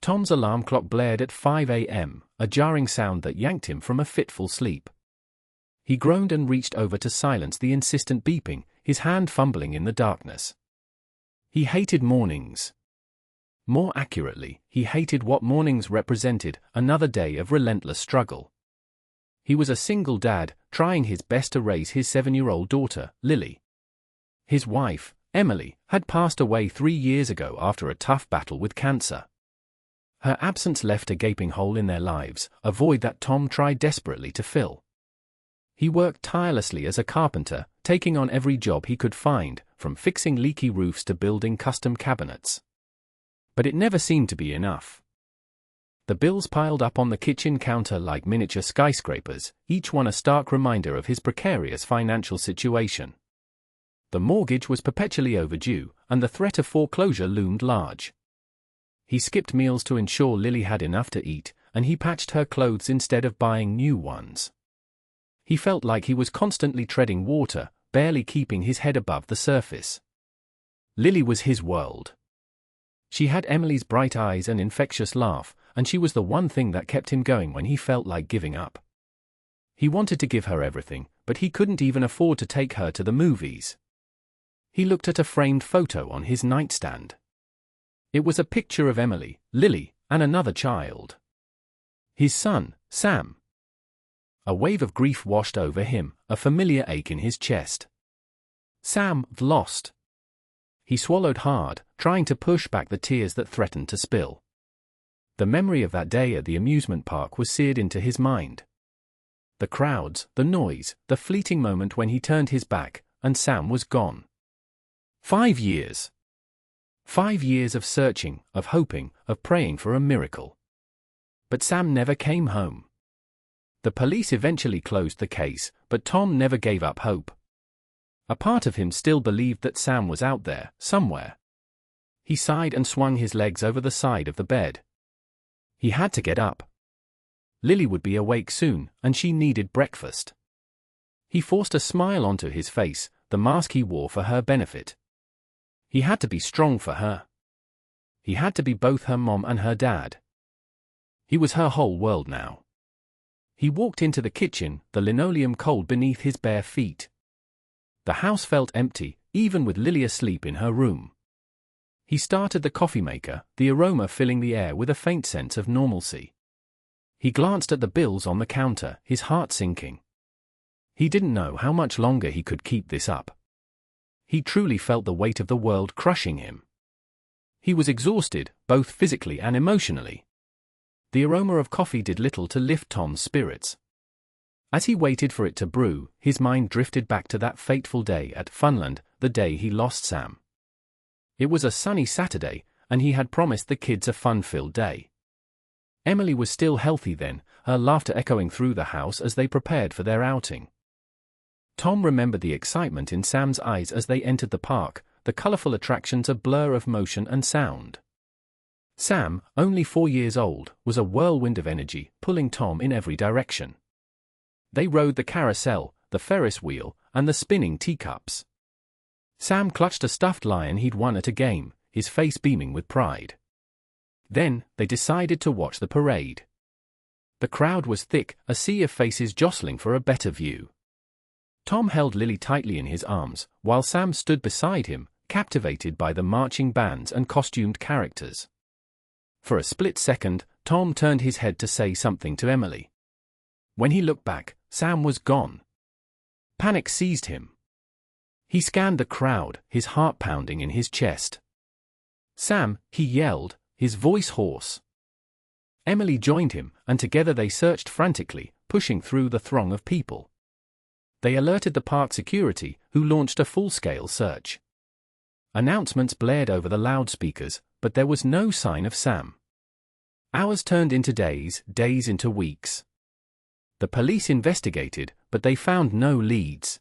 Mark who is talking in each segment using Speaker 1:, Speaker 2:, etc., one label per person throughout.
Speaker 1: Tom's alarm clock blared at 5 a.m., a jarring sound that yanked him from a fitful sleep. He groaned and reached over to silence the insistent beeping, his hand fumbling in the darkness. He hated mornings. More accurately, he hated what mornings represented, another day of relentless struggle. He was a single dad, trying his best to raise his 7-year-old daughter, Lily. His wife, Emily, had passed away 3 years ago after a tough battle with cancer. Her absence left a gaping hole in their lives, a void that Tom tried desperately to fill. He worked tirelessly as a carpenter, taking on every job he could find, from fixing leaky roofs to building custom cabinets. But it never seemed to be enough. The bills piled up on the kitchen counter like miniature skyscrapers, each one a stark reminder of his precarious financial situation. The mortgage was perpetually overdue, and the threat of foreclosure loomed large. He skipped meals to ensure Lily had enough to eat, and he patched her clothes instead of buying new ones. He felt like he was constantly treading water, barely keeping his head above the surface. Lily was his world. She had Emily's bright eyes and infectious laugh, and she was the one thing that kept him going when he felt like giving up. He wanted to give her everything, but he couldn't even afford to take her to the movies. He looked at a framed photo on his nightstand. It was a picture of Emily, Lily, and another child. His son, Sam. A wave of grief washed over him, a familiar ache in his chest. Sam, lost. He swallowed hard, trying to push back the tears that threatened to spill. The memory of that day at the amusement park was seared into his mind. The crowds, the noise, the fleeting moment when he turned his back, and Sam was gone. 5 years. 5 years of searching, of hoping, of praying for a miracle. But Sam never came home. The police eventually closed the case, but Tom never gave up hope. A part of him still believed that Sam was out there, somewhere. He sighed and swung his legs over the side of the bed. He had to get up. Lily would be awake soon, and she needed breakfast. He forced a smile onto his face, the mask he wore for her benefit. He had to be strong for her. He had to be both her mom and her dad. He was her whole world now. He walked into the kitchen, the linoleum cold beneath his bare feet. The house felt empty, even with Lily asleep in her room. He started the coffee maker, the aroma filling the air with a faint sense of normalcy. He glanced at the bills on the counter, his heart sinking. He didn't know how much longer he could keep this up. He truly felt the weight of the world crushing him. He was exhausted, both physically and emotionally. The aroma of coffee did little to lift Tom's spirits. As he waited for it to brew, his mind drifted back to that fateful day at Funland, the day he lost Sam. It was a sunny Saturday, and he had promised the kids a fun-filled day. Emily was still healthy then, her laughter echoing through the house as they prepared for their outing. Tom remembered the excitement in Sam's eyes as they entered the park, the colorful attractions a blur of motion and sound. Sam, only 4 years old, was a whirlwind of energy, pulling Tom in every direction. They rode the carousel, the Ferris wheel, and the spinning teacups. Sam clutched a stuffed lion he'd won at a game, his face beaming with pride. Then, they decided to watch the parade. The crowd was thick, a sea of faces jostling for a better view. Tom held Lily tightly in his arms, while Sam stood beside him, captivated by the marching bands and costumed characters. For a split second, Tom turned his head to say something to Emily. When he looked back, Sam was gone. Panic seized him. He scanned the crowd, his heart pounding in his chest. "Sam," he yelled, his voice hoarse. Emily joined him, and together they searched frantically, pushing through the throng of people. They alerted the park security, who launched a full-scale search. Announcements blared over the loudspeakers, but there was no sign of Sam. Hours turned into days, days into weeks. The police investigated, but they found no leads.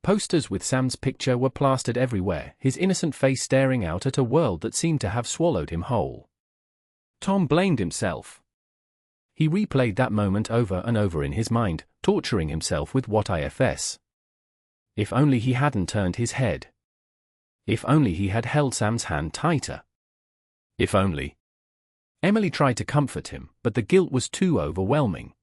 Speaker 1: Posters with Sam's picture were plastered everywhere, his innocent face staring out at a world that seemed to have swallowed him whole. Tom blamed himself. He replayed that moment over and over in his mind, torturing himself with what ifs. If only he hadn't turned his head. If only he had held Sam's hand tighter. If only. Emily tried to comfort him, but the guilt was too overwhelming.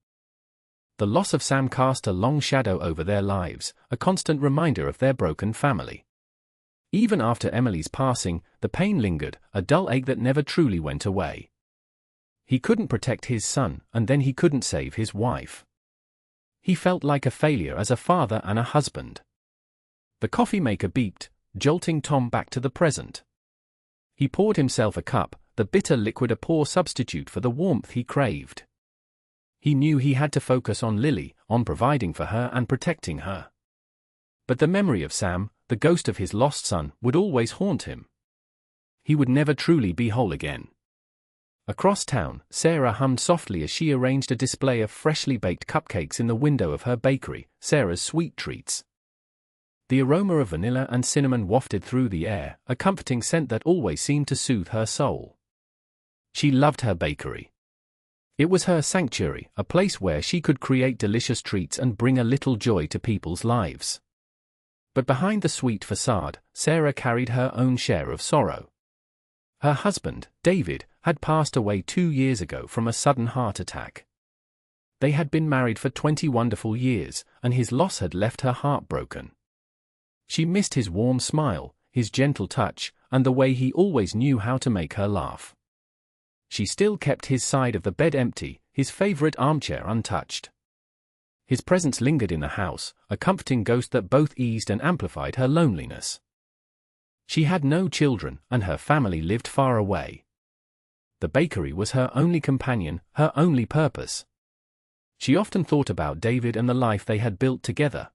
Speaker 1: The loss of Sam cast a long shadow over their lives, a constant reminder of their broken family. Even after Emily's passing, the pain lingered, a dull ache that never truly went away. He couldn't protect his son, and then he couldn't save his wife. He felt like a failure as a father and a husband. The coffee maker beeped, jolting Tom back to the present. He poured himself a cup, the bitter liquid a poor substitute for the warmth he craved. He knew he had to focus on Lily, on providing for her and protecting her. But the memory of Sam, the ghost of his lost son, would always haunt him. He would never truly be whole again. Across town, Sarah hummed softly as she arranged a display of freshly baked cupcakes in the window of her bakery, Sarah's Sweet Treats. The aroma of vanilla and cinnamon wafted through the air, a comforting scent that always seemed to soothe her soul. She loved her bakery. It was her sanctuary, a place where she could create delicious treats and bring a little joy to people's lives. But behind the sweet facade, Sarah carried her own share of sorrow. Her husband, David, had passed away 2 years ago from a sudden heart attack. They had been married for 20 wonderful years, and his loss had left her heartbroken. She missed his warm smile, his gentle touch, and the way he always knew how to make her laugh. She still kept his side of the bed empty, his favorite armchair untouched. His presence lingered in the house, a comforting ghost that both eased and amplified her loneliness. She had no children, and her family lived far away. The bakery was her only companion, her only purpose. She often thought about David and the life they had built together.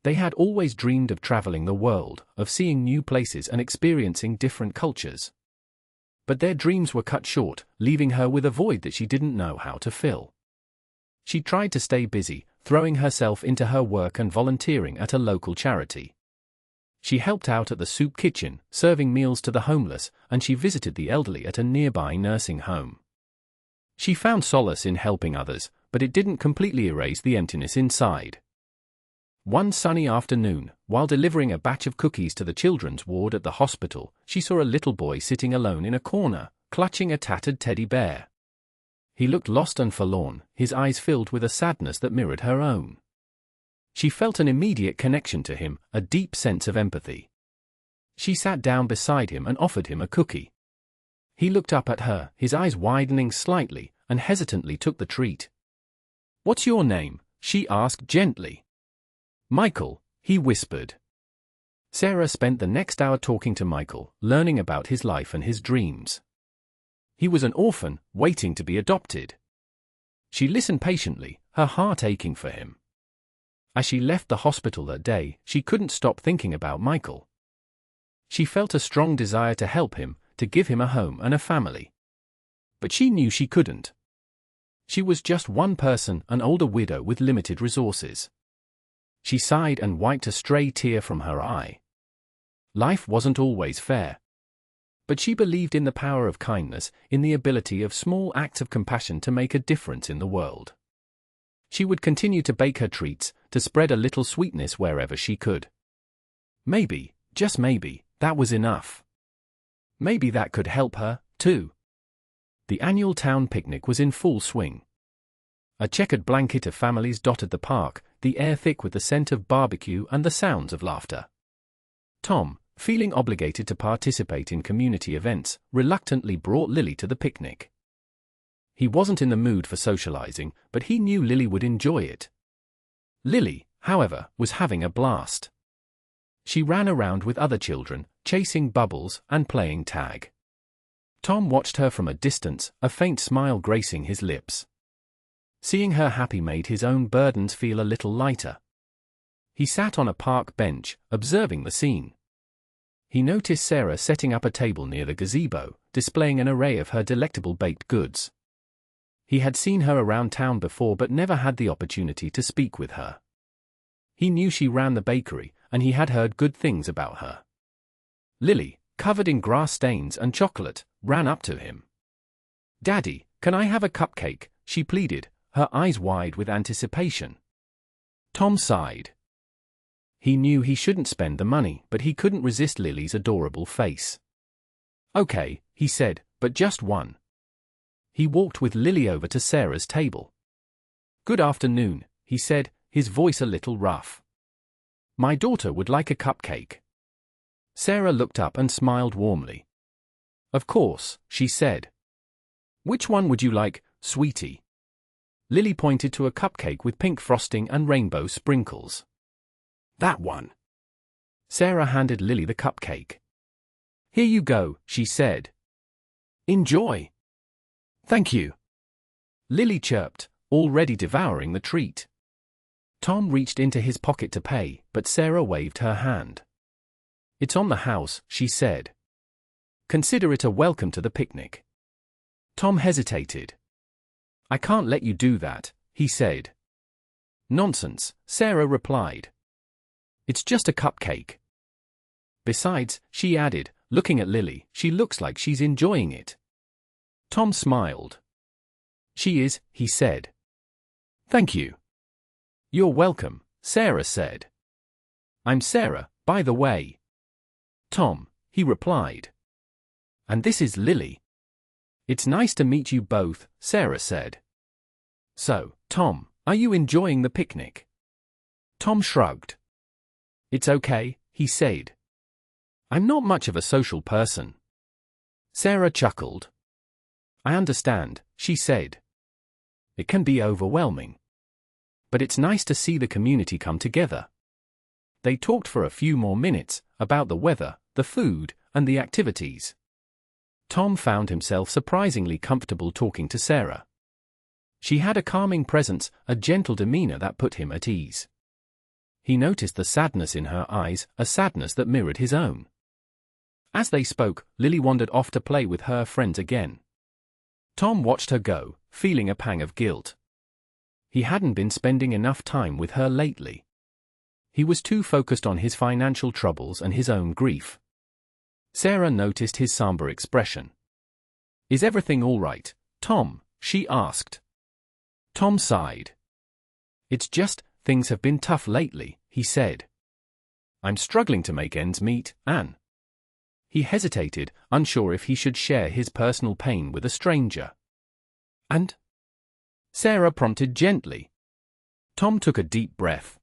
Speaker 1: They had always dreamed of traveling the world, of seeing new places and experiencing different cultures. But their dreams were cut short, leaving her with a void that she didn't know how to fill. She tried to stay busy, throwing herself into her work and volunteering at a local charity. She helped out at the soup kitchen, serving meals to the homeless, and she visited the elderly at a nearby nursing home. She found solace in helping others, but it didn't completely erase the emptiness inside. One sunny afternoon, while delivering a batch of cookies to the children's ward at the hospital, she saw a little boy sitting alone in a corner, clutching a tattered teddy bear. He looked lost and forlorn, his eyes filled with a sadness that mirrored her own. She felt an immediate connection to him, a deep sense of empathy. She sat down beside him and offered him a cookie. He looked up at her, his eyes widening slightly, and hesitantly took the treat. "What's your name?" she asked gently. "Michael," he whispered. Sarah spent the next hour talking to Michael, learning about his life and his dreams. He was an orphan, waiting to be adopted. She listened patiently, her heart aching for him. As she left the hospital that day, she couldn't stop thinking about Michael. She felt a strong desire to help him, to give him a home and a family. But she knew she couldn't. She was just one person, an older widow with limited resources. She sighed and wiped a stray tear from her eye. Life wasn't always fair. But she believed in the power of kindness, in the ability of small acts of compassion to make a difference in the world. She would continue to bake her treats, to spread a little sweetness wherever she could. Maybe, just maybe, that was enough. Maybe that could help her, too. The annual town picnic was in full swing. A checkered blanket of families dotted the park, the air thick with the scent of barbecue and the sounds of laughter. Tom, feeling obligated to participate in community events, reluctantly brought Lily to the picnic. He wasn't in the mood for socializing, but he knew Lily would enjoy it. Lily, however, was having a blast. She ran around with other children, chasing bubbles and playing tag. Tom watched her from a distance, a faint smile gracing his lips. Seeing her happy made his own burdens feel a little lighter. He sat on a park bench, observing the scene. He noticed Sarah setting up a table near the gazebo, displaying an array of her delectable baked goods. He had seen her around town before but never had the opportunity to speak with her. He knew she ran the bakery, and he had heard good things about her. Lily, covered in grass stains and chocolate, ran up to him. "Daddy, can I have a cupcake?" she pleaded, her eyes wide with anticipation. Tom sighed. He knew he shouldn't spend the money, but he couldn't resist Lily's adorable face. "Okay," he said, "but just one." He walked with Lily over to Sarah's table. "Good afternoon," he said, his voice a little rough. "My daughter would like a cupcake." Sarah looked up and smiled warmly. "Of course," she said. "Which one would you like, sweetie?" Lily pointed to a cupcake with pink frosting and rainbow sprinkles. "That one." Sarah handed Lily the cupcake. "Here you go," she said. "Enjoy." "Thank you," Lily chirped, already devouring the treat. Tom reached into his pocket to pay, but Sarah waved her hand. "It's on the house," she said. "Consider it a welcome to the picnic." Tom hesitated. "I can't let you do that," he said. "Nonsense," Sarah replied. "It's just a cupcake. Besides," she added, looking at Lily, "she looks like she's enjoying it." Tom smiled. "She is," he said. "Thank you." "You're welcome," Sarah said. "I'm Sarah, by the way." "Tom," he replied. "And this is Lily." "It's nice to meet you both," Sarah said. "So, Tom, are you enjoying the picnic?" Tom shrugged. "It's okay," he said. "I'm not much of a social person." Sarah chuckled. "I understand," she said. "It can be overwhelming. But it's nice to see the community come together." They talked for a few more minutes, about the weather, the food, and the activities. Tom found himself surprisingly comfortable talking to Sarah. She had a calming presence, a gentle demeanor that put him at ease. He noticed the sadness in her eyes, a sadness that mirrored his own. As they spoke, Lily wandered off to play with her friends again. Tom watched her go, feeling a pang of guilt. He hadn't been spending enough time with her lately. He was too focused on his financial troubles and his own grief. Sarah noticed his somber expression. "Is everything all right, Tom?" she asked. Tom sighed. "It's just, things have been tough lately," he said. "I'm struggling to make ends meet, Anne." He hesitated, unsure if he should share his personal pain with a stranger. "And?" Sarah prompted gently. Tom took a deep breath.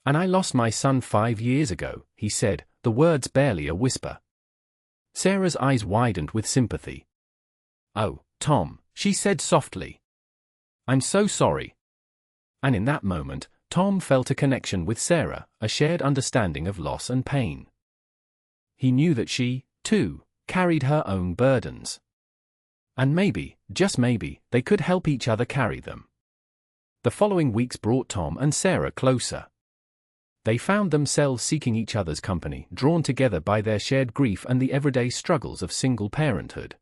Speaker 1: "And I lost my son 5 years ago," he said, the words barely a whisper. Sarah's eyes widened with sympathy. "Oh, Tom," she said softly. "I'm so sorry." And in that moment, Tom felt a connection with Sarah, a shared understanding of loss and pain. He knew that she, too, carried her own burdens. And maybe, just maybe, they could help each other carry them. The following weeks brought Tom and Sarah closer. They found themselves seeking each other's company, drawn together by their shared grief and the everyday struggles of single parenthood.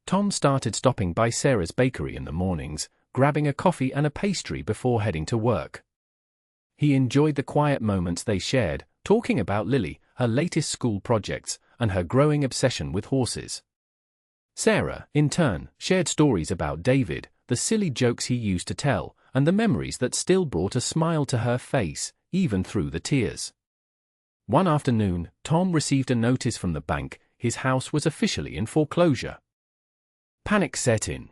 Speaker 1: Tom started stopping by Sarah's bakery in the mornings, grabbing a coffee and a pastry before heading to work. He enjoyed the quiet moments they shared, talking about Lily, her latest school projects, and her growing obsession with horses. Sarah, in turn, shared stories about David, the silly jokes he used to tell, and the memories that still brought a smile to her face, even through the tears. One afternoon, Tom received a notice from the bank. His house was officially in foreclosure. Panic set in.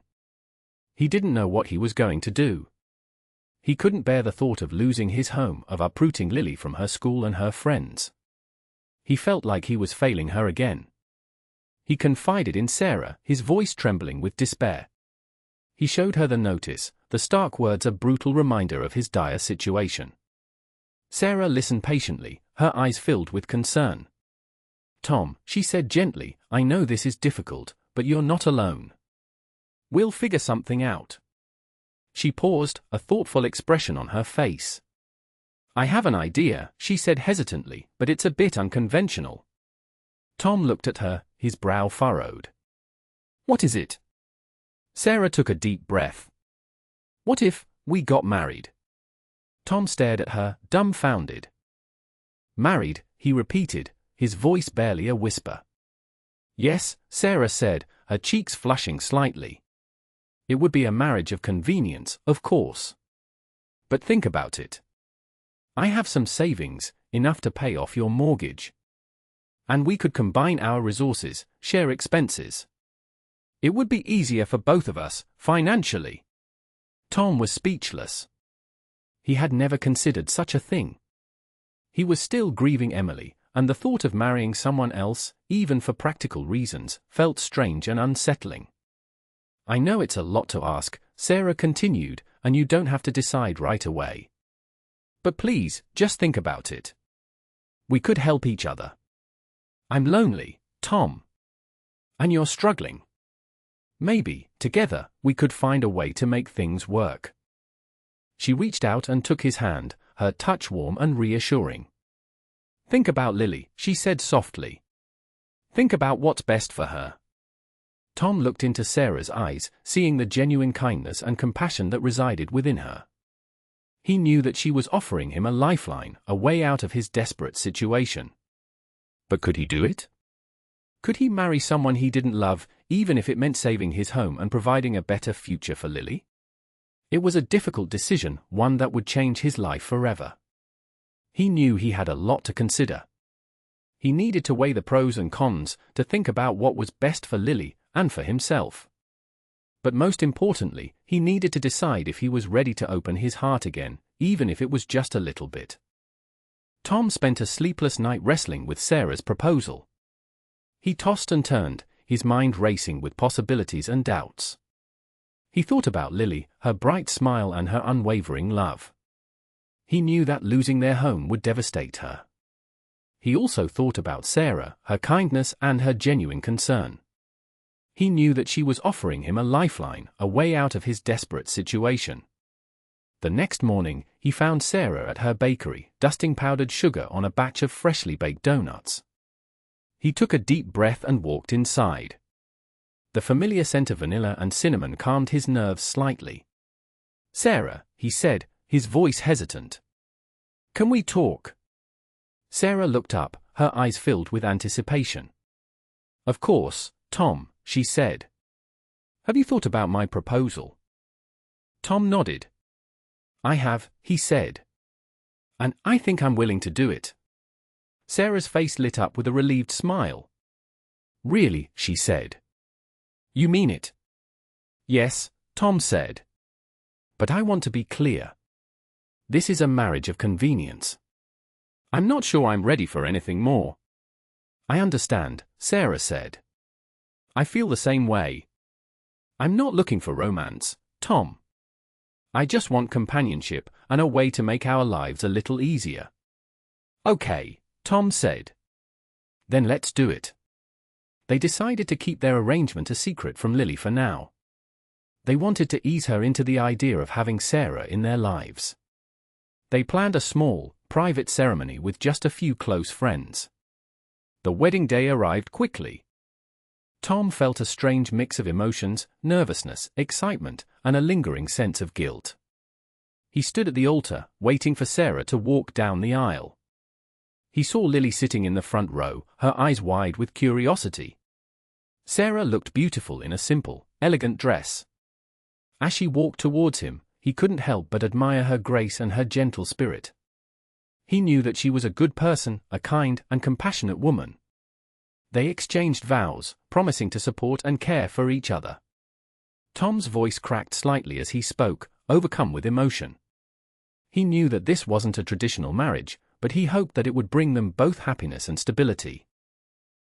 Speaker 1: He didn't know what he was going to do. He couldn't bear the thought of losing his home, of uprooting Lily from her school and her friends. He felt like he was failing her again. He confided in Sarah, his voice trembling with despair. He showed her the notice, the stark words a brutal reminder of his dire situation. Sarah listened patiently, her eyes filled with concern. "Tom," she said gently, "I know this is difficult, but you're not alone. We'll figure something out." She paused, a thoughtful expression on her face. "I have an idea," she said hesitantly, "but it's a bit unconventional." Tom looked at her, his brow furrowed. "What is it?" Sarah took a deep breath. "What if we got married?" Tom stared at her, dumbfounded. "Married," he repeated, his voice barely a whisper. "Yes," Sarah said, her cheeks flushing slightly. "It would be a marriage of convenience, of course. But think about it. I have some savings, enough to pay off your mortgage. And we could combine our resources, share expenses. It would be easier for both of us, financially. Tom was speechless. He had never considered such a thing. He was still grieving Emily, and the thought of marrying someone else, even for practical reasons, felt strange and unsettling. I know it's a lot to ask, Sarah continued, and you don't have to decide right away. But please, just think about it. We could help each other. I'm lonely, Tom. And you're struggling. Maybe, together, we could find a way to make things work. She reached out and took his hand, her touch warm and reassuring. Think about Lily, she said softly. Think about what's best for her. Tom looked into Sarah's eyes, seeing the genuine kindness and compassion that resided within her. He knew that she was offering him a lifeline, a way out of his desperate situation. But could he do it? Could he marry someone he didn't love, even if it meant saving his home and providing a better future for Lily? It was a difficult decision, one that would change his life forever. He knew he had a lot to consider. He needed to weigh the pros and cons, to think about what was best for Lily and for himself. But most importantly, he needed to decide if he was ready to open his heart again, even if it was just a little bit. Tom spent a sleepless night wrestling with Sarah's proposal. He tossed and turned, his mind racing with possibilities and doubts. He thought about Lily, her bright smile and her unwavering love. He knew that losing their home would devastate her. He also thought about Sarah, her kindness and her genuine concern. He knew that she was offering him a lifeline, a way out of his desperate situation. The next morning, he found Sarah at her bakery, dusting powdered sugar on a batch of freshly baked donuts. He took a deep breath and walked inside. The familiar scent of vanilla and cinnamon calmed his nerves slightly. Sarah, he said, his voice hesitant. Can we talk? Sarah looked up, her eyes filled with anticipation. Of course, Tom, she said. Have you thought about my proposal? Tom nodded. I have, he said. And I think I'm willing to do it. Sarah's face lit up with a relieved smile. Really, she said. You mean it? Yes, Tom said. But I want to be clear. This is a marriage of convenience. I'm not sure I'm ready for anything more. I understand, Sarah said. I feel the same way. I'm not looking for romance, Tom. I just want companionship and a way to make our lives a little easier. Okay, Tom said. Then let's do it. They decided to keep their arrangement a secret from Lily for now. They wanted to ease her into the idea of having Sarah in their lives. They planned a small, private ceremony with just a few close friends. The wedding day arrived quickly. Tom felt a strange mix of emotions, nervousness, excitement, and a lingering sense of guilt. He stood at the altar, waiting for Sarah to walk down the aisle. He saw Lily sitting in the front row, her eyes wide with curiosity. Sarah looked beautiful in a simple, elegant dress. As she walked towards him, he couldn't help but admire her grace and her gentle spirit. He knew that she was a good person, a kind and compassionate woman. They exchanged vows, promising to support and care for each other. Tom's voice cracked slightly as he spoke, overcome with emotion. He knew that this wasn't a traditional marriage, but he hoped that it would bring them both happiness and stability.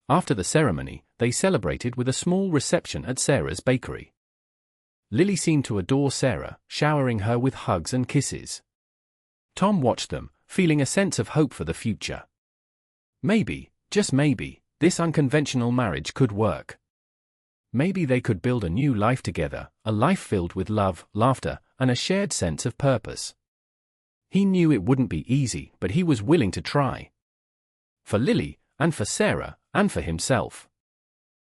Speaker 1: After the ceremony, they celebrated with a small reception at Sarah's bakery. Lily seemed to adore Sarah, showering her with hugs and kisses. Tom watched them, feeling a sense of hope for the future. Maybe, just maybe, this unconventional marriage could work. Maybe they could build a new life together, a life filled with love, laughter, and a shared sense of purpose. He knew it wouldn't be easy, but he was willing to try. For Lily, and for Sarah, and for himself.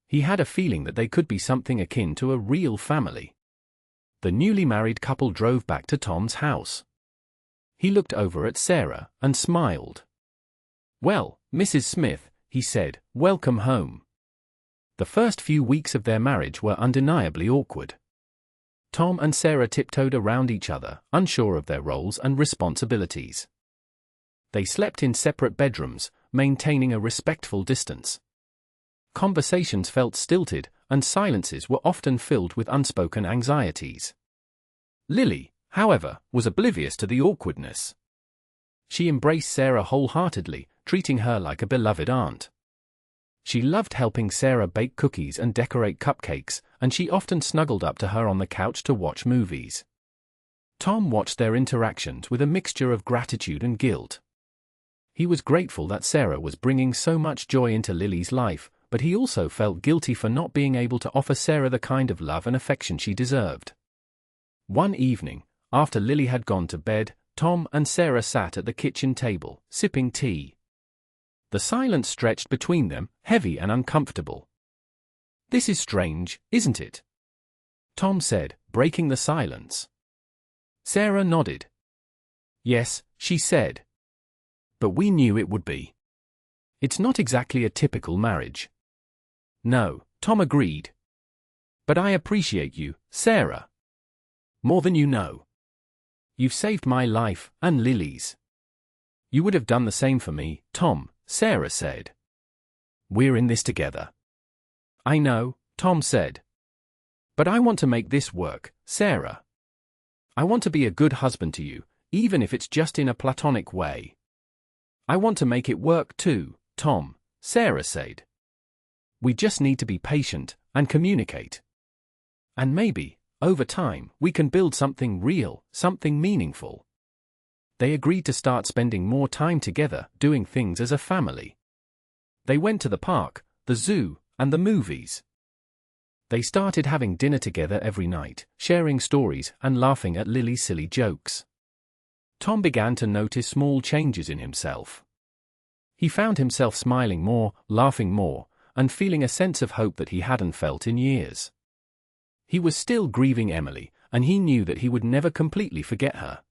Speaker 1: He had a feeling that they could be something akin to a real family. The newly married couple drove back to Tom's house. He looked over at Sarah and smiled. Well, Mrs. Smith, he said, welcome home. The first few weeks of their marriage were undeniably awkward. Tom and Sarah tiptoed around each other, unsure of their roles and responsibilities. They slept in separate bedrooms, maintaining a respectful distance. conversations felt stilted, and silences were often filled with unspoken anxieties. Lily, however, was oblivious to the awkwardness. She embraced Sarah wholeheartedly, treating her like a beloved aunt. She loved helping Sarah bake cookies and decorate cupcakes, and she often snuggled up to her on the couch to watch movies. Tom watched their interactions with a mixture of gratitude and guilt. He was grateful that Sarah was bringing so much joy into Lily's life, but he also felt guilty for not being able to offer Sarah the kind of love and affection she deserved. One evening, after Lily had gone to bed, Tom and Sarah sat at the kitchen table, sipping tea. The silence stretched between them, heavy and uncomfortable. "This is strange, isn't it?" Tom said, breaking the silence. Sarah nodded. "Yes," she said. "But we knew it would be. It's not exactly a typical marriage." "No," Tom agreed. "But I appreciate you, Sarah. More than you know. You've saved my life, and Lily's." "You would have done the same for me, Tom," Sarah said. "We're in this together." "I know," Tom said. "But I want to make this work, Sarah. I want to be a good husband to you, even if it's just in a platonic way." "I want to make it work too, Tom," Sarah said. "We just need to be patient and communicate. And maybe, over time, we can build something real, something meaningful." They agreed to start spending more time together, doing things as a family. They went to the park, the zoo, and the movies. They started having dinner together every night, sharing stories and laughing at Lily's silly jokes. Tom began to notice small changes in himself. He found himself smiling more, laughing more, and feeling a sense of hope that he hadn't felt in years. He was still grieving Emily, and he knew that he would never completely forget her.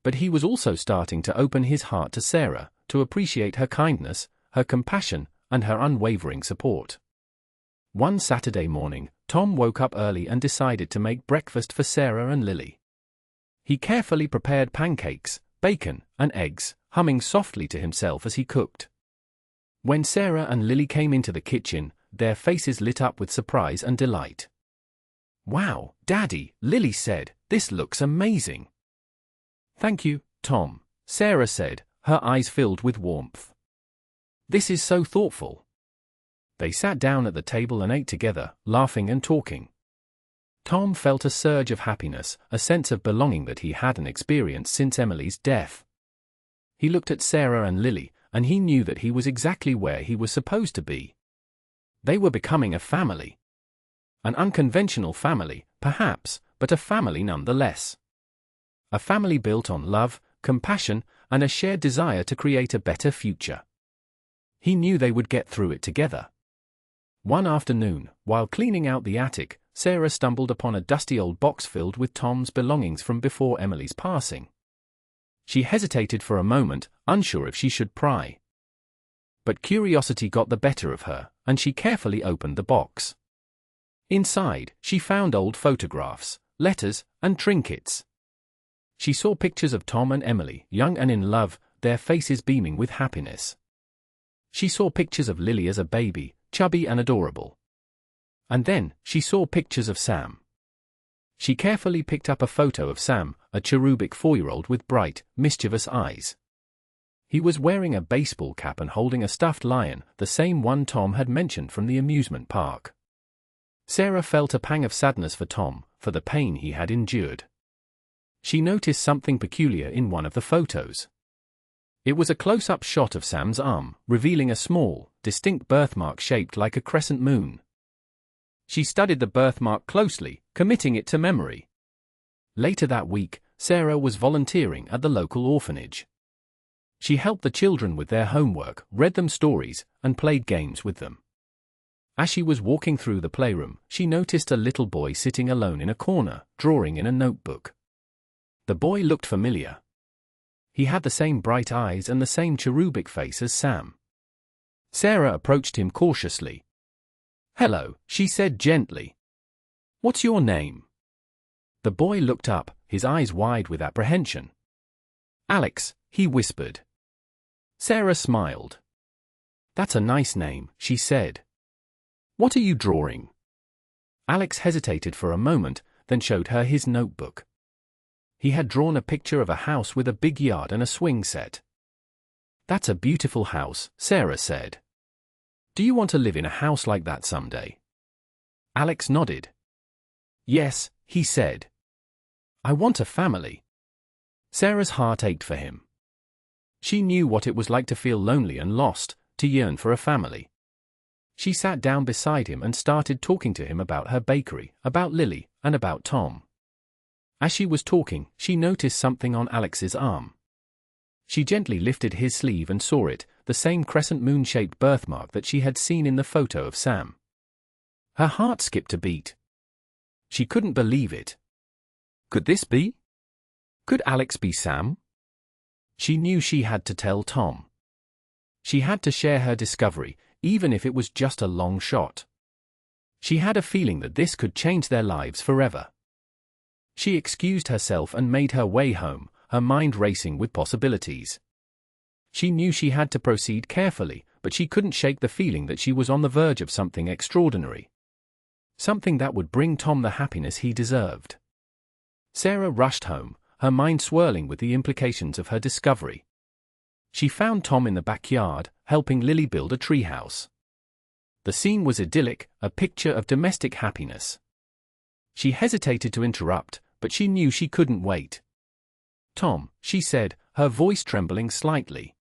Speaker 1: But he was also starting to open his heart to Sarah, to appreciate her kindness, her compassion, and her unwavering support. One Saturday morning, Tom woke up early and decided to make breakfast for Sarah and Lily. He carefully prepared pancakes, bacon, and eggs, humming softly to himself as he cooked. When Sarah and Lily came into the kitchen, their faces lit up with surprise and delight. "Wow, Daddy," Lily said, "this looks amazing." "Thank you, Tom," Sarah said, her eyes filled with warmth. "This is so thoughtful." They sat down at the table and ate together, laughing and talking. Tom felt a surge of happiness, a sense of belonging that he hadn't experienced since Emily's death. He looked at Sarah and Lily, and he knew that he was exactly where he was supposed to be. They were becoming a family. An unconventional family, perhaps, but a family nonetheless. A family built on love, compassion, and a shared desire to create a better future. He knew they would get through it together. One afternoon, while cleaning out the attic, Sarah stumbled upon a dusty old box filled with Tom's belongings from before Emily's passing. She hesitated for a moment, unsure if she should pry. But curiosity got the better of her, and she carefully opened the box. Inside, she found old photographs, letters, and trinkets. She saw pictures of Tom and Emily, young and in love, their faces beaming with happiness. She saw pictures of Lily as a baby, chubby and adorable. And then, she saw pictures of Sam. She carefully picked up a photo of Sam, a cherubic 4-year-old with bright, mischievous eyes. He was wearing a baseball cap and holding a stuffed lion, the same one Tom had mentioned from the amusement park. Sarah felt a pang of sadness for Tom, for the pain he had endured. She noticed something peculiar in one of the photos. It was a close-up shot of Sam's arm, revealing a small, distinct birthmark shaped like a crescent moon. She studied the birthmark closely, committing it to memory. Later that week, Sarah was volunteering at the local orphanage. She helped the children with their homework, read them stories, and played games with them. As she was walking through the playroom, she noticed a little boy sitting alone in a corner, drawing in a notebook. The boy looked familiar. He had the same bright eyes and the same cherubic face as Sam. Sarah approached him cautiously. "Hello," she said gently. "What's your name?" The boy looked up, his eyes wide with apprehension. "Alex," he whispered. Sarah smiled. "That's a nice name," she said. What are you drawing? Alex hesitated for a moment, then showed her his notebook. He had drawn a picture of a house with a big yard and a swing set. That's a beautiful house, Sarah said. Do you want to live in a house like that someday? Alex nodded. Yes, he said. I want a family. Sarah's heart ached for him. She knew what it was like to feel lonely and lost, to yearn for a family. She sat down beside him and started talking to him about her bakery, about Lily, and about Tom. As she was talking, she noticed something on Alex's arm. She gently lifted his sleeve and saw it, the same crescent moon-shaped birthmark that she had seen in the photo of Sam. Her heart skipped a beat. She couldn't believe it. Could this be? Could Alex be Sam? She knew she had to tell Tom. She had to share her discovery, even if it was just a long shot. She had a feeling that this could change their lives forever. She excused herself and made her way home, her mind racing with possibilities. She knew she had to proceed carefully, but she couldn't shake the feeling that she was on the verge of something extraordinary. Something that would bring Tom the happiness he deserved. Sarah rushed home, her mind swirling with the implications of her discovery. She found Tom in the backyard, helping Lily build a treehouse. The scene was idyllic, a picture of domestic happiness. She hesitated to interrupt, but she knew she couldn't wait. Tom, she said, her voice trembling slightly.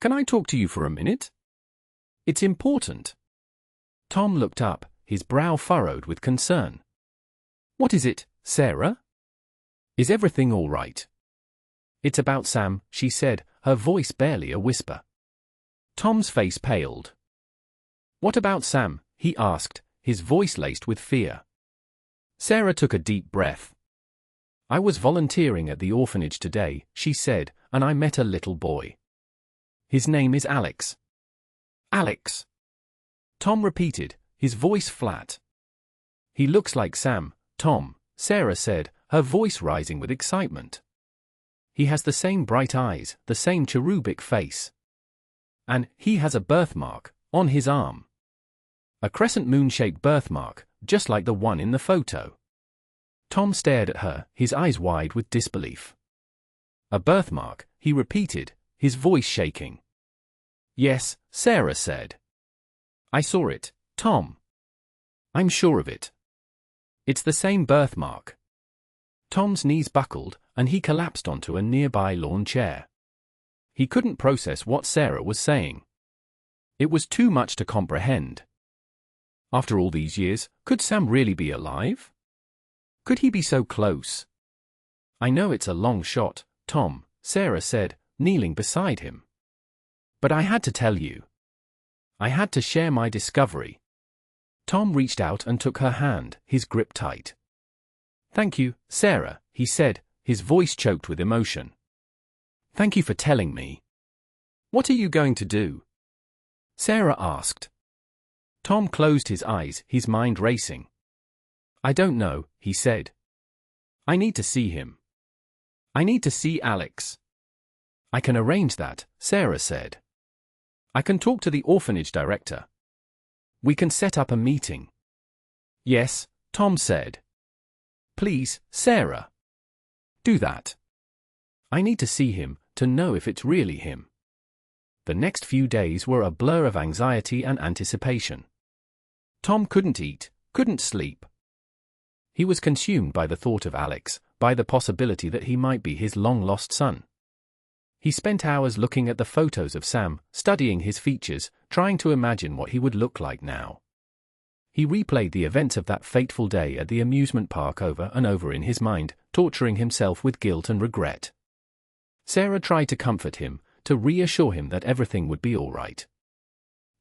Speaker 1: Can I talk to you for a minute? It's important. Tom looked up, his brow furrowed with concern. What is it, Sarah? Is everything all right? It's about Sam, she said, her voice barely a whisper. Tom's face paled. What about Sam? He asked, his voice laced with fear. Sarah took a deep breath. I was volunteering at the orphanage today, she said, and I met a little boy. His name is Alex. Alex. Tom repeated, his voice flat. He looks like Sam, Tom, Sarah said, her voice rising with excitement. He has the same bright eyes, the same cherubic face. And he has a birthmark on his arm. A crescent moon-shaped birthmark, just like the one in the photo. Tom stared at her, his eyes wide with disbelief. A birthmark, he repeated, his voice shaking. Yes, Sarah said. I saw it, Tom. I'm sure of it. It's the same birthmark. Tom's knees buckled, and he collapsed onto a nearby lawn chair. He couldn't process what Sarah was saying. It was too much to comprehend. After all these years, could Sam really be alive? Could he be so close? I know it's a long shot, Tom, Sarah said, kneeling beside him. But I had to tell you. I had to share my discovery. Tom reached out and took her hand, his grip tight. Thank you, Sarah, he said, his voice choked with emotion. Thank you for telling me. What are you going to do? Sarah asked. Tom closed his eyes, his mind racing. I don't know, he said. I need to see him. I need to see Alex. I can arrange that, Sarah said. I can talk to the orphanage director. We can set up a meeting. Yes, Tom said. Please, Sarah. Do that. I need to see him, to know if it's really him. The next few days were a blur of anxiety and anticipation. Tom couldn't eat, couldn't sleep. He was consumed by the thought of Alex, by the possibility that he might be his long-lost son. He spent hours looking at the photos of Sam, studying his features, trying to imagine what he would look like now. He replayed the events of that fateful day at the amusement park over and over in his mind, torturing himself with guilt and regret. Sarah tried to comfort him, to reassure him that everything would be all right.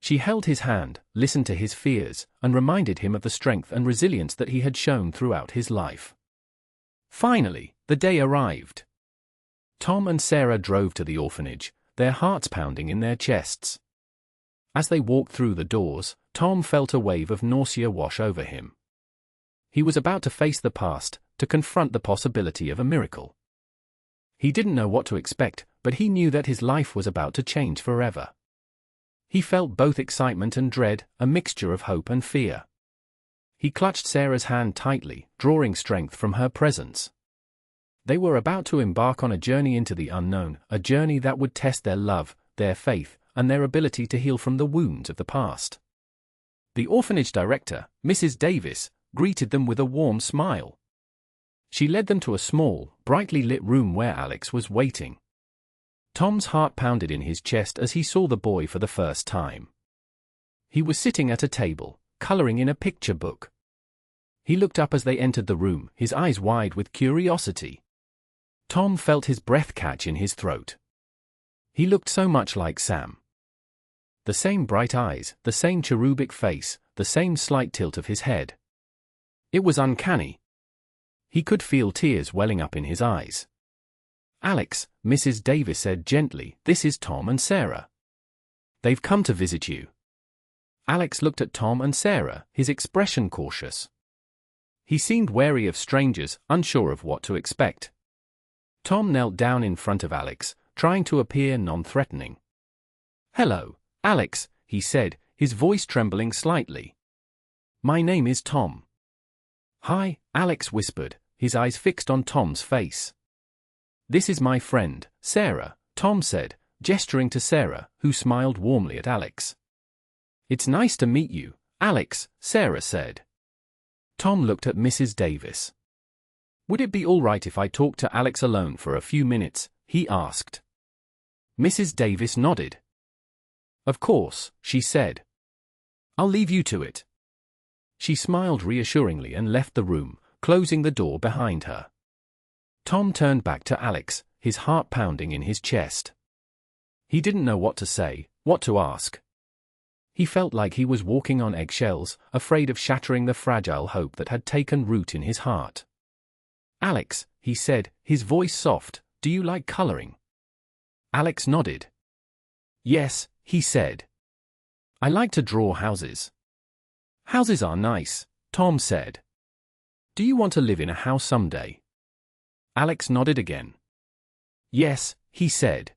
Speaker 1: She held his hand, listened to his fears, and reminded him of the strength and resilience that he had shown throughout his life. Finally, the day arrived. Tom and Sarah drove to the orphanage, their hearts pounding in their chests. As they walked through the doors, Tom felt a wave of nausea wash over him. He was about to face the past, to confront the possibility of a miracle. He didn't know what to expect, but he knew that his life was about to change forever. He felt both excitement and dread, a mixture of hope and fear. He clutched Sarah's hand tightly, drawing strength from her presence. They were about to embark on a journey into the unknown, a journey that would test their love, their faith, and their ability to heal from the wounds of the past. The orphanage director, Mrs. Davis, greeted them with a warm smile. She led them to a small, brightly lit room where Alex was waiting. Tom's heart pounded in his chest as he saw the boy for the first time. He was sitting at a table, coloring in a picture book. He looked up as they entered the room, his eyes wide with curiosity. Tom felt his breath catch in his throat. He looked so much like Sam. The same bright eyes, the same cherubic face, the same slight tilt of his head. It was uncanny. He could feel tears welling up in his eyes. "Alex," Mrs. Davis said gently, "this is Tom and Sarah. They've come to visit you." Alex looked at Tom and Sarah, his expression cautious. He seemed wary of strangers, unsure of what to expect. Tom knelt down in front of Alex, trying to appear non-threatening. "Hello, Alex," he said, his voice trembling slightly. "My name is Tom." "Hi," Alex whispered, his eyes fixed on Tom's face. "This is my friend, Sarah," Tom said, gesturing to Sarah, who smiled warmly at Alex. "It's nice to meet you, Alex," Sarah said. Tom looked at Mrs. Davis. "Would it be all right if I talked to Alex alone for a few minutes?" he asked. Mrs. Davis nodded. "Of course," she said. "I'll leave you to it." She smiled reassuringly and left the room, closing the door behind her. Tom turned back to Alex, his heart pounding in his chest. He didn't know what to say, what to ask. He felt like he was walking on eggshells, afraid of shattering the fragile hope that had taken root in his heart. "Alex," he said, his voice soft, "do you like coloring?" Alex nodded. "Yes," he said. "I like to draw houses." "Houses are nice," Tom said. "Do you want to live in a house someday?" Alex nodded again. "Yes," he said.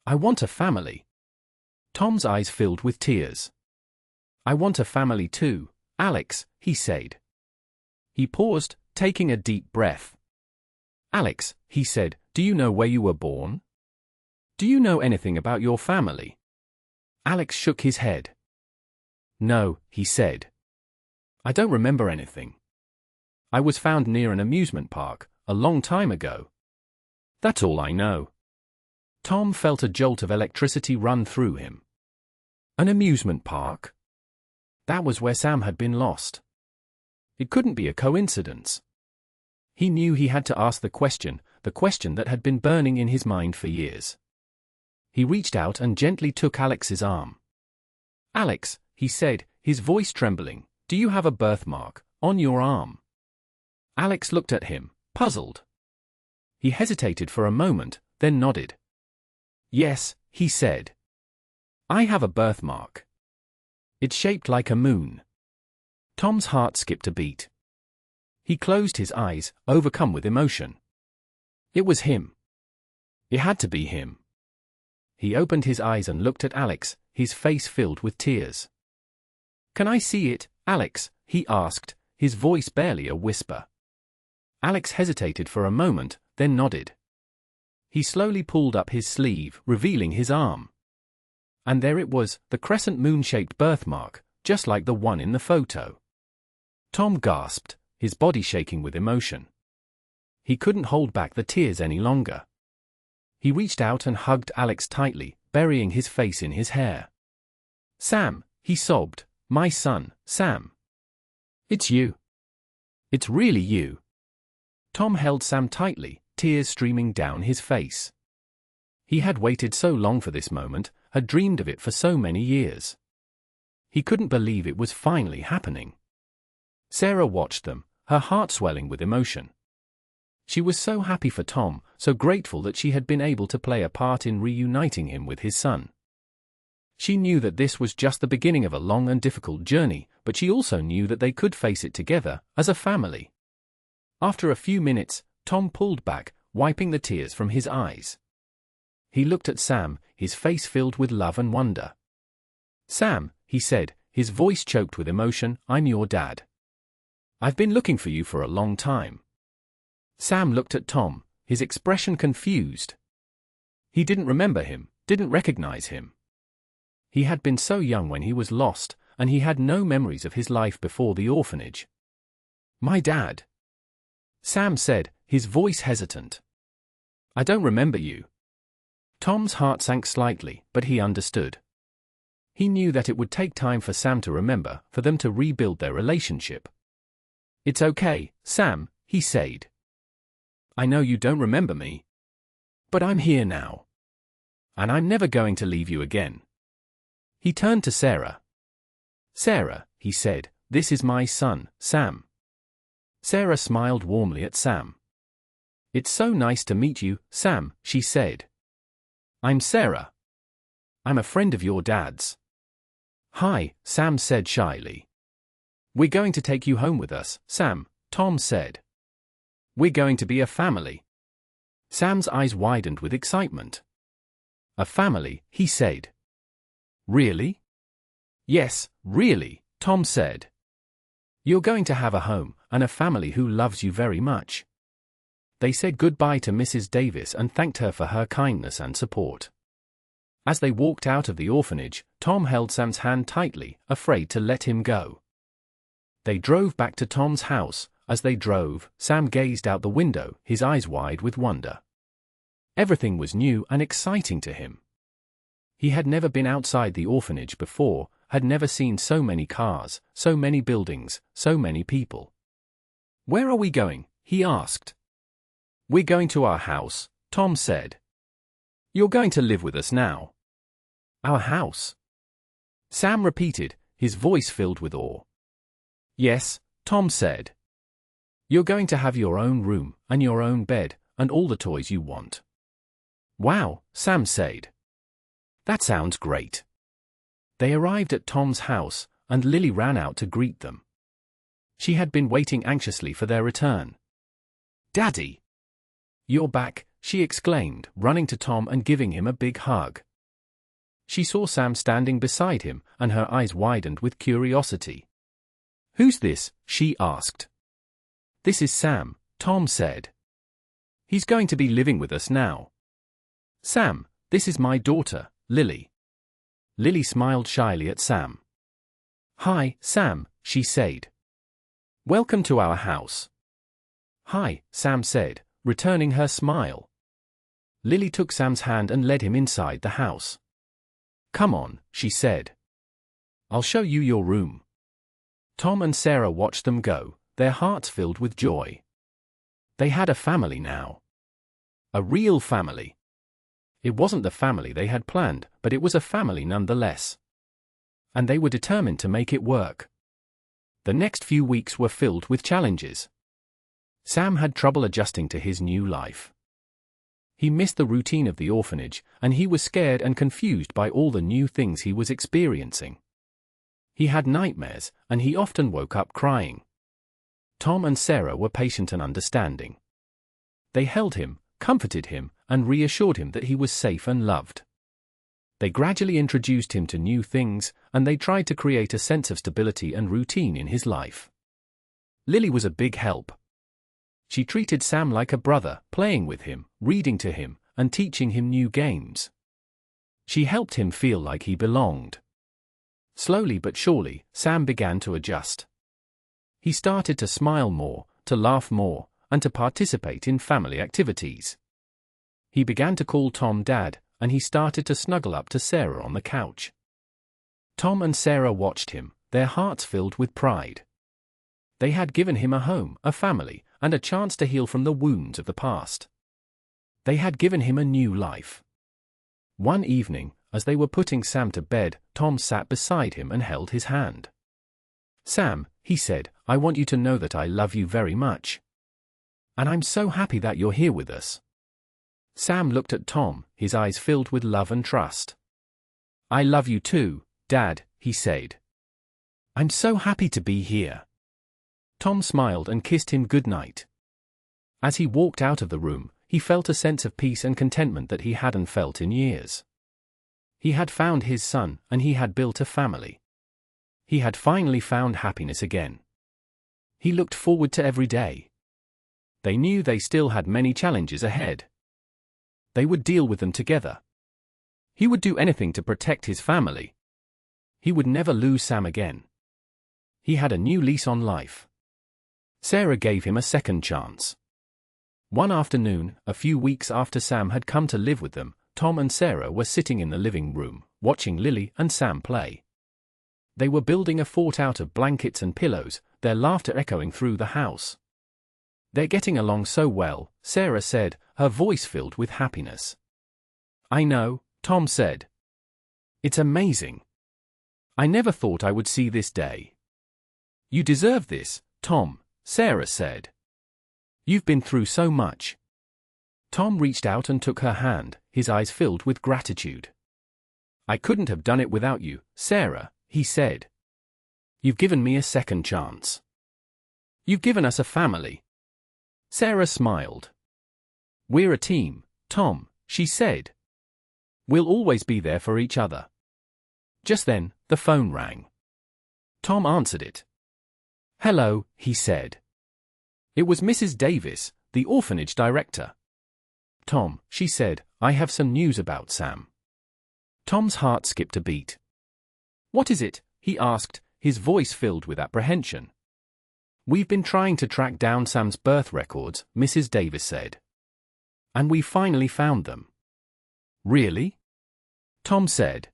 Speaker 1: "I want a family." Tom's eyes filled with tears. "I want a family too, Alex," he said. He paused, taking a deep breath. "Alex," he said, "do you know where you were born? Do you know anything about your family?" Alex shook his head. "No," he said. "I don't remember anything. I was found near an amusement park, a long time ago. That's all I know." Tom felt a jolt of electricity run through him. An amusement park? That was where Sam had been lost. It couldn't be a coincidence. He knew he had to ask the question that had been burning in his mind for years. He reached out and gently took Alex's arm. "Alex," he said, his voice trembling, "do you have a birthmark on your arm?" Alex looked at him, puzzled. He hesitated for a moment, then nodded. "Yes," he said. "I have a birthmark. It's shaped like a moon." Tom's heart skipped a beat. He closed his eyes, overcome with emotion. It was him. It had to be him. He opened his eyes and looked at Alex, his face filled with tears. "Can I see it, Alex?" he asked, his voice barely a whisper. Alex hesitated for a moment, then nodded. He slowly pulled up his sleeve, revealing his arm. And there it was, the crescent moon-shaped birthmark, just like the one in the photo. Tom gasped, his body shaking with emotion. He couldn't hold back the tears any longer. He reached out and hugged Alex tightly, burying his face in his hair. "Sam," he sobbed, "my son, Sam. It's you. It's really you." Tom held Sam tightly, tears streaming down his face. He had waited so long for this moment, had dreamed of it for so many years. He couldn't believe it was finally happening. Sarah watched them, her heart swelling with emotion. She was so happy for Tom, so grateful that she had been able to play a part in reuniting him with his son. She knew that this was just the beginning of a long and difficult journey, but she also knew that they could face it together, as a family. After a few minutes, Tom pulled back, wiping the tears from his eyes. He looked at Sam, his face filled with love and wonder. Sam, he said, his voice choked with emotion, I'm your dad. I've been looking for you for a long time. Sam looked at Tom, his expression confused. He didn't remember him, didn't recognize him. He had been so young when he was lost, and he had no memories of his life before the orphanage. My dad. Sam said, his voice hesitant. I don't remember you. Tom's heart sank slightly, but he understood. He knew that it would take time for Sam to remember, for them to rebuild their relationship. It's okay, Sam, he said. I know you don't remember me. But I'm here now. And I'm never going to leave you again. He turned to Sarah. Sarah, he said, this is my son, Sam. Sarah smiled warmly at Sam. It's so nice to meet you, Sam, she said. I'm Sarah. I'm a friend of your dad's. Hi, Sam said shyly. We're going to take you home with us, Sam, Tom said. We're going to be a family. Sam's eyes widened with excitement. A family, he said. Really? Yes, really, Tom said. You're going to have a home, and a family who loves you very much. They said goodbye to Mrs. Davis and thanked her for her kindness and support. As they walked out of the orphanage, Tom held Sam's hand tightly, afraid to let him go. They drove back to Tom's house. As they drove, Sam gazed out the window, his eyes wide with wonder. Everything was new and exciting to him. He had never been outside the orphanage before, had never seen so many cars, so many buildings, so many people. Where are we going? He asked. We're going to our house, Tom said. You're going to live with us now. Our house? Sam repeated, his voice filled with awe. Yes, Tom said. You're going to have your own room, and your own bed, and all the toys you want. Wow, Sam said. That sounds great. They arrived at Tom's house, and Lily ran out to greet them. She had been waiting anxiously for their return. Daddy! You're back, she exclaimed, running to Tom and giving him a big hug. She saw Sam standing beside him, and her eyes widened with curiosity. Who's this? She asked. This is Sam, Tom said. He's going to be living with us now. Sam, this is my daughter, Lily. Lily smiled shyly at Sam. Hi, Sam, she said. Welcome to our house. Hi, Sam said, returning her smile. Lily took Sam's hand and led him inside the house. Come on, she said. I'll show you your room. Tom and Sarah watched them go, their hearts filled with joy. They had a family now. A real family. It wasn't the family they had planned, but it was a family nonetheless. And they were determined to make it work. The next few weeks were filled with challenges. Sam had trouble adjusting to his new life. He missed the routine of the orphanage, and he was scared and confused by all the new things he was experiencing. He had nightmares, and he often woke up crying. Tom and Sarah were patient and understanding. They held him, comforted him, and reassured him that he was safe and loved. They gradually introduced him to new things, and they tried to create a sense of stability and routine in his life. Lily was a big help. She treated Sam like a brother, playing with him, reading to him, and teaching him new games. She helped him feel like he belonged. Slowly but surely, Sam began to adjust. He started to smile more, to laugh more, and to participate in family activities. He began to call Tom Dad, and he started to snuggle up to Sarah on the couch. Tom and Sarah watched him, their hearts filled with pride. They had given him a home, a family, and a chance to heal from the wounds of the past. They had given him a new life. One evening, as they were putting Sam to bed, Tom sat beside him and held his hand. Sam, he said, I want you to know that I love you very much. And I'm so happy that you're here with us. Sam looked at Tom, his eyes filled with love and trust. I love you too, Dad, he said. I'm so happy to be here. Tom smiled and kissed him goodnight. As he walked out of the room, he felt a sense of peace and contentment that he hadn't felt in years. He had found his son, and he had built a family. He had finally found happiness again. He looked forward to every day. They knew they still had many challenges ahead. They would deal with them together. He would do anything to protect his family. He would never lose Sam again. He had a new lease on life. Sarah gave him a second chance. One afternoon, a few weeks after Sam had come to live with them, Tom and Sarah were sitting in the living room, watching Lily and Sam play. They were building a fort out of blankets and pillows, their laughter echoing through the house. "They're getting along so well," Sarah said, her voice filled with happiness. "I know," Tom said. "It's amazing. I never thought I would see this day." "You deserve this, Tom," Sarah said. "You've been through so much." Tom reached out and took her hand, his eyes filled with gratitude. "I couldn't have done it without you, Sarah," he said. "You've given me a second chance. You've given us a family." Sarah smiled. "We're a team, Tom," she said. "We'll always be there for each other." Just then, the phone rang. Tom answered it. "Hello," he said. It was Mrs. Davis, the orphanage director. "Tom," she said, "I have some news about Sam." Tom's heart skipped a beat. "What is it?" he asked, his voice filled with apprehension. "We've been trying to track down Sam's birth records," Mrs. Davis said. "And we finally found them." "Really?" Tom said.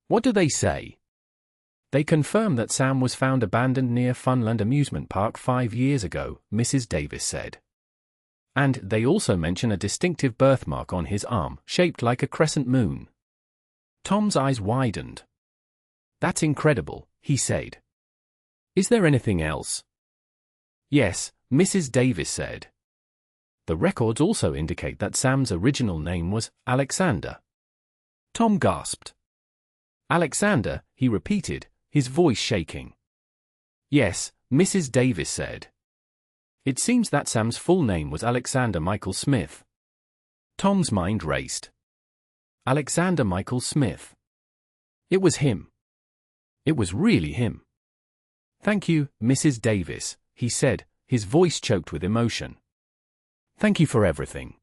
Speaker 1: "What do they say?" "They confirm that Sam was found abandoned near Funland Amusement Park 5 years ago," Mrs. Davis said. "And they also mention a distinctive birthmark on his arm, shaped like a crescent moon." Tom's eyes widened. "That's incredible," he said. "Is there anything else?" "Yes," Mrs. Davis said. "The records also indicate that Sam's original name was Alexander." Tom gasped. "Alexander," he repeated, his voice shaking. "Yes," Mrs. Davis said. "It seems that Sam's full name was Alexander Michael Smith." Tom's mind raced. Alexander Michael Smith. It was him. It was really him. "Thank you, Mrs. Davis," he said, his voice choked with emotion. "Thank you for everything."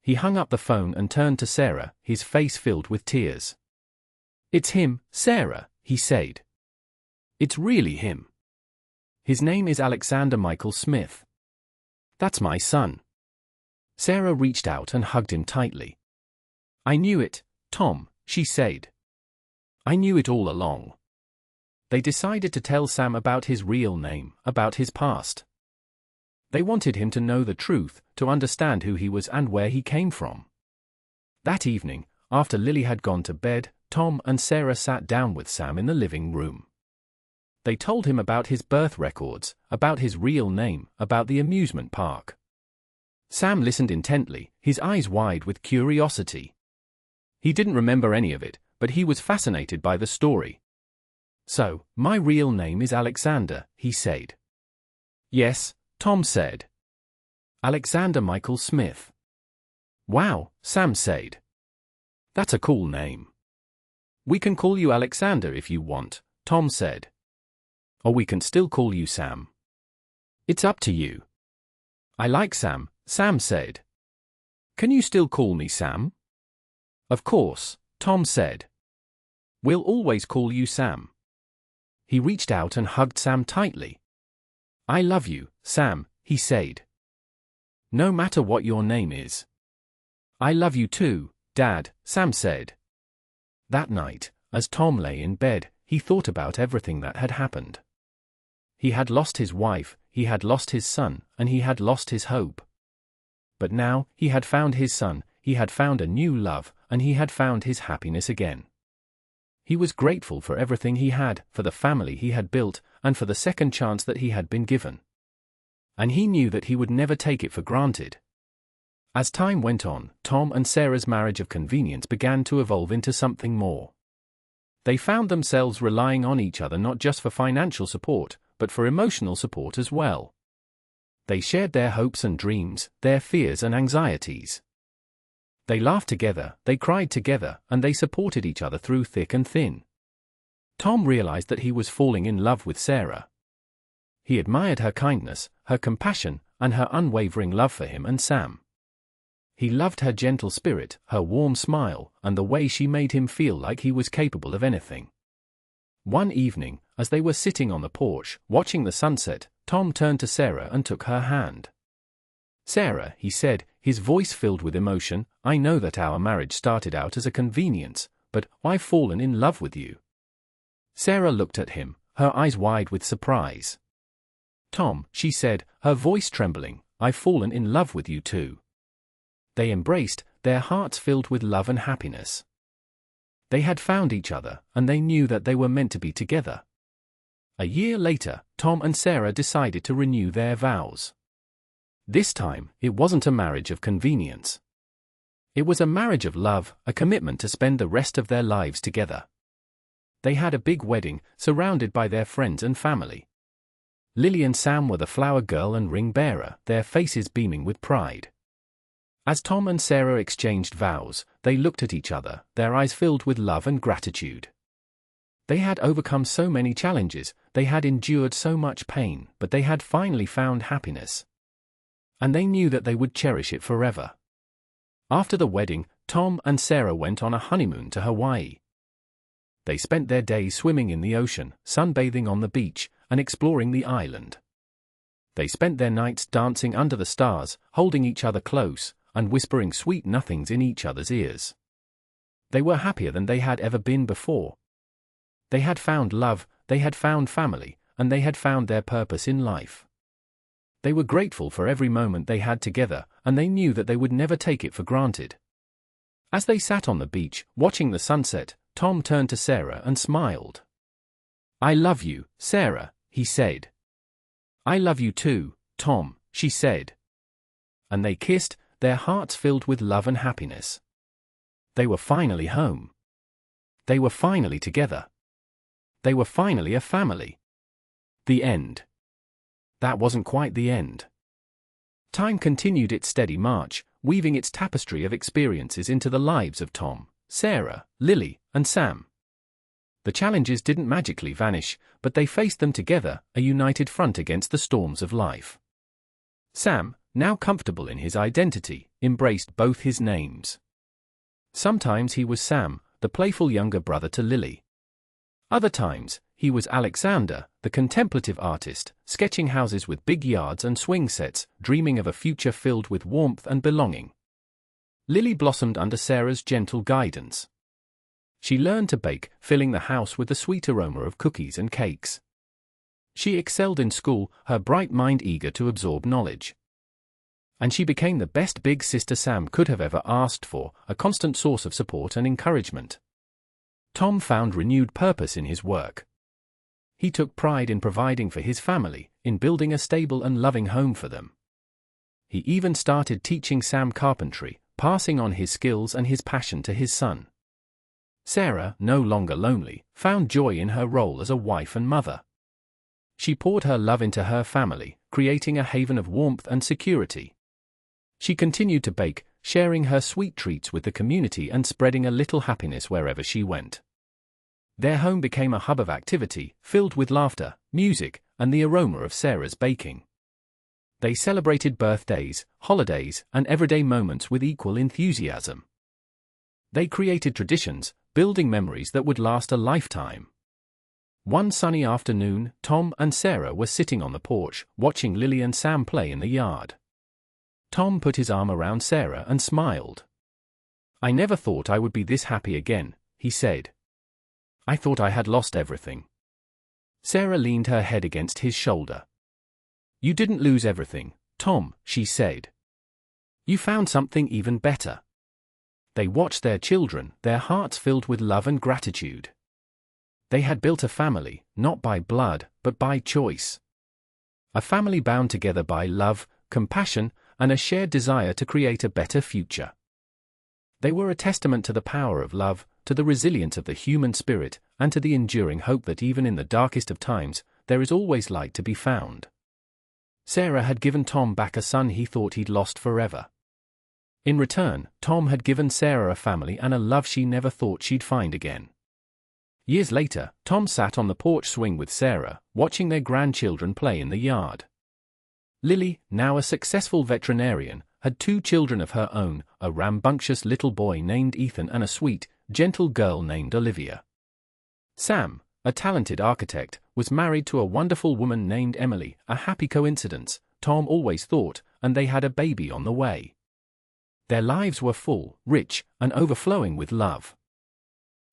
Speaker 1: He hung up the phone and turned to Sarah, his face filled with tears. "It's him, Sarah," he said. "It's really him. His name is Alexander Michael Smith. That's my son." Sarah reached out and hugged him tightly. "I knew it, Tom," she said. "I knew it all along." They decided to tell Sam about his real name, about his past. They wanted him to know the truth, to understand who he was and where he came from. That evening, after Lily had gone to bed, Tom and Sarah sat down with Sam in the living room. They told him about his birth records, about his real name, about the amusement park. Sam listened intently, his eyes wide with curiosity. He didn't remember any of it, but he was fascinated by the story. "So, my real name is Alexander," he said. "Yes," Tom said. "Alexander Michael Smith." "Wow," Sam said. "That's a cool name." "We can call you Alexander if you want," Tom said. "Or we can still call you Sam. It's up to you." "I like Sam," Sam said. "Can you still call me Sam?" "Of course," Tom said. "We'll always call you Sam." He reached out and hugged Sam tightly. "I love you, Sam," he said. "No matter what your name is." "I love you too, Dad," Sam said. That night, as Tom lay in bed, he thought about everything that had happened. He had lost his wife, he had lost his son, and he had lost his hope. But now, he had found his son, he had found a new love, and he had found his happiness again. He was grateful for everything he had, for the family he had built, and for the second chance that he had been given. And he knew that he would never take it for granted. As time went on, Tom and Sarah's marriage of convenience began to evolve into something more. They found themselves relying on each other not just for financial support, but for emotional support as well. They shared their hopes and dreams, their fears and anxieties. They laughed together, they cried together, and they supported each other through thick and thin. Tom realized that he was falling in love with Sarah. He admired her kindness, her compassion, and her unwavering love for him and Sam. He loved her gentle spirit, her warm smile, and the way she made him feel like he was capable of anything. One evening, as they were sitting on the porch, watching the sunset, Tom turned to Sarah and took her hand. "Sarah," he said, his voice filled with emotion, "I know that our marriage started out as a convenience, but I've fallen in love with you." Sarah looked at him, her eyes wide with surprise. "Tom," she said, her voice trembling, "I've fallen in love with you too." They embraced, their hearts filled with love and happiness. They had found each other, and they knew that they were meant to be together. A year later, Tom and Sarah decided to renew their vows. This time, it wasn't a marriage of convenience. It was a marriage of love, a commitment to spend the rest of their lives together. They had a big wedding, surrounded by their friends and family. Lily and Sam were the flower girl and ring bearer, their faces beaming with pride. As Tom and Sarah exchanged vows, they looked at each other, their eyes filled with love and gratitude. They had overcome so many challenges, they had endured so much pain, but they had finally found happiness. And they knew that they would cherish it forever. After the wedding, Tom and Sarah went on a honeymoon to Hawaii. They spent their days swimming in the ocean, sunbathing on the beach, and exploring the island. They spent their nights dancing under the stars, holding each other close, and whispering sweet nothings in each other's ears. They were happier than they had ever been before. They had found love, they had found family, and they had found their purpose in life. They were grateful for every moment they had together, and they knew that they would never take it for granted. As they sat on the beach, watching the sunset, Tom turned to Sarah and smiled. "I love you, Sarah," he said. "I love you too, Tom," she said. And they kissed, their hearts filled with love and happiness. They were finally home. They were finally together. They were finally a family. The end. That wasn't quite the end. Time continued its steady march, weaving its tapestry of experiences into the lives of Tom, Sarah, Lily, and Sam. The challenges didn't magically vanish, but they faced them together, a united front against the storms of life. Sam, now comfortable in his identity, embraced both his names. Sometimes he was Sam, the playful younger brother to Lily. Other times, he was Alexander, the contemplative artist, sketching houses with big yards and swing sets, dreaming of a future filled with warmth and belonging. Lily blossomed under Sarah's gentle guidance. She learned to bake, filling the house with the sweet aroma of cookies and cakes. She excelled in school, her bright mind eager to absorb knowledge. And she became the best big sister Sam could have ever asked for, a constant source of support and encouragement. Tom found renewed purpose in his work. He took pride in providing for his family, in building a stable and loving home for them. He even started teaching Sam carpentry, passing on his skills and his passion to his son. Sarah, no longer lonely, found joy in her role as a wife and mother. She poured her love into her family, creating a haven of warmth and security. She continued to bake, sharing her sweet treats with the community and spreading a little happiness wherever she went. Their home became a hub of activity, filled with laughter, music, and the aroma of Sarah's baking. They celebrated birthdays, holidays, and everyday moments with equal enthusiasm. They created traditions, building memories that would last a lifetime. One sunny afternoon, Tom and Sarah were sitting on the porch, watching Lily and Sam play in the yard. Tom put his arm around Sarah and smiled. "I never thought I would be this happy again," he said. "I thought I had lost everything." Sarah leaned her head against his shoulder. "You didn't lose everything, Tom," she said. "You found something even better." They watched their children, their hearts filled with love and gratitude. They had built a family, not by blood, but by choice. A family bound together by love, compassion, and a shared desire to create a better future. They were a testament to the power of love, to the resilience of the human spirit, and to the enduring hope that even in the darkest of times, there is always light to be found. Sarah had given Tom back a son he thought he'd lost forever. In return, Tom had given Sarah a family and a love she never thought she'd find again. Years later, Tom sat on the porch swing with Sarah, watching their grandchildren play in the yard. Lily, now a successful veterinarian, had 2 children of her own, a rambunctious little boy named Ethan and a sweet, gentle girl named Olivia. Sam, a talented architect, was married to a wonderful woman named Emily, a happy coincidence, Tom always thought, and they had a baby on the way. Their lives were full, rich, and overflowing with love.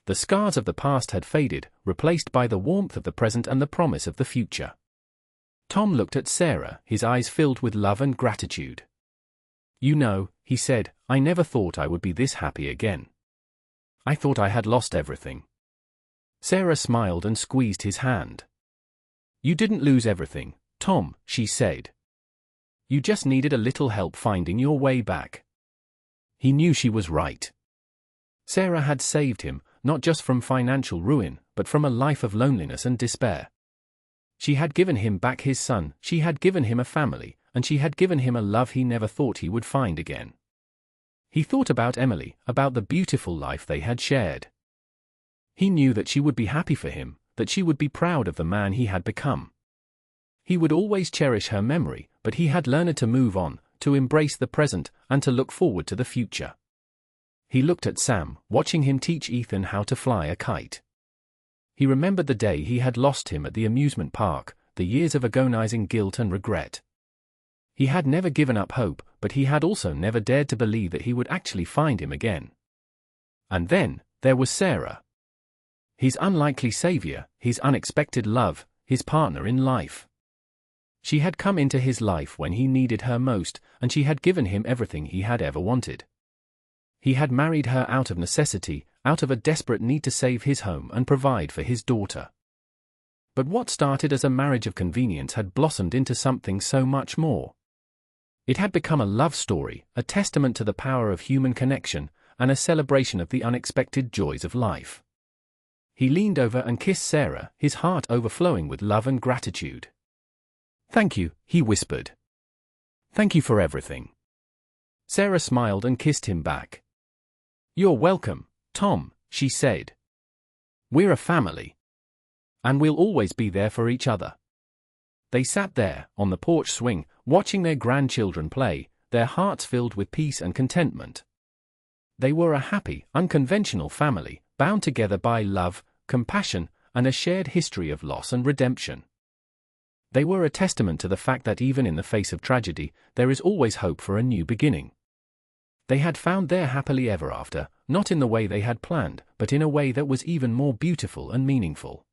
Speaker 1: The scars of the past had faded, replaced by the warmth of the present and the promise of the future. Tom looked at Sarah, his eyes filled with love and gratitude. "You know," he said, "I never thought I would be this happy again. I thought I had lost everything." Sarah smiled and squeezed his hand. "You didn't lose everything, Tom," she said. "You just needed a little help finding your way back." He knew she was right. Sarah had saved him, not just from financial ruin, but from a life of loneliness and despair. She had given him back his son, she had given him a family, and she had given him a love he never thought he would find again. He thought about Emily, about the beautiful life they had shared. He knew that she would be happy for him, that she would be proud of the man he had become. He would always cherish her memory, but he had learned to move on, to embrace the present, and to look forward to the future. He looked at Sam, watching him teach Ethan how to fly a kite. He remembered the day he had lost him at the amusement park, the years of agonizing guilt and regret. He had never given up hope, but he had also never dared to believe that he would actually find him again. And then, there was Sarah. His unlikely savior, his unexpected love, his partner in life. She had come into his life when he needed her most, and she had given him everything he had ever wanted. He had married her out of necessity, out of a desperate need to save his home and provide for his daughter. But what started as a marriage of convenience had blossomed into something so much more. It had become a love story, a testament to the power of human connection, and a celebration of the unexpected joys of life. He leaned over and kissed Sarah, his heart overflowing with love and gratitude. "Thank you," he whispered. "Thank you for everything." Sarah smiled and kissed him back. "You're welcome, Tom," she said. "We're a family. And we'll always be there for each other." They sat there, on the porch swing, watching their grandchildren play, their hearts filled with peace and contentment. They were a happy, unconventional family, bound together by love, compassion, and a shared history of loss and redemption. They were a testament to the fact that even in the face of tragedy, there is always hope for a new beginning. They had found their happily ever after, not in the way they had planned, but in a way that was even more beautiful and meaningful.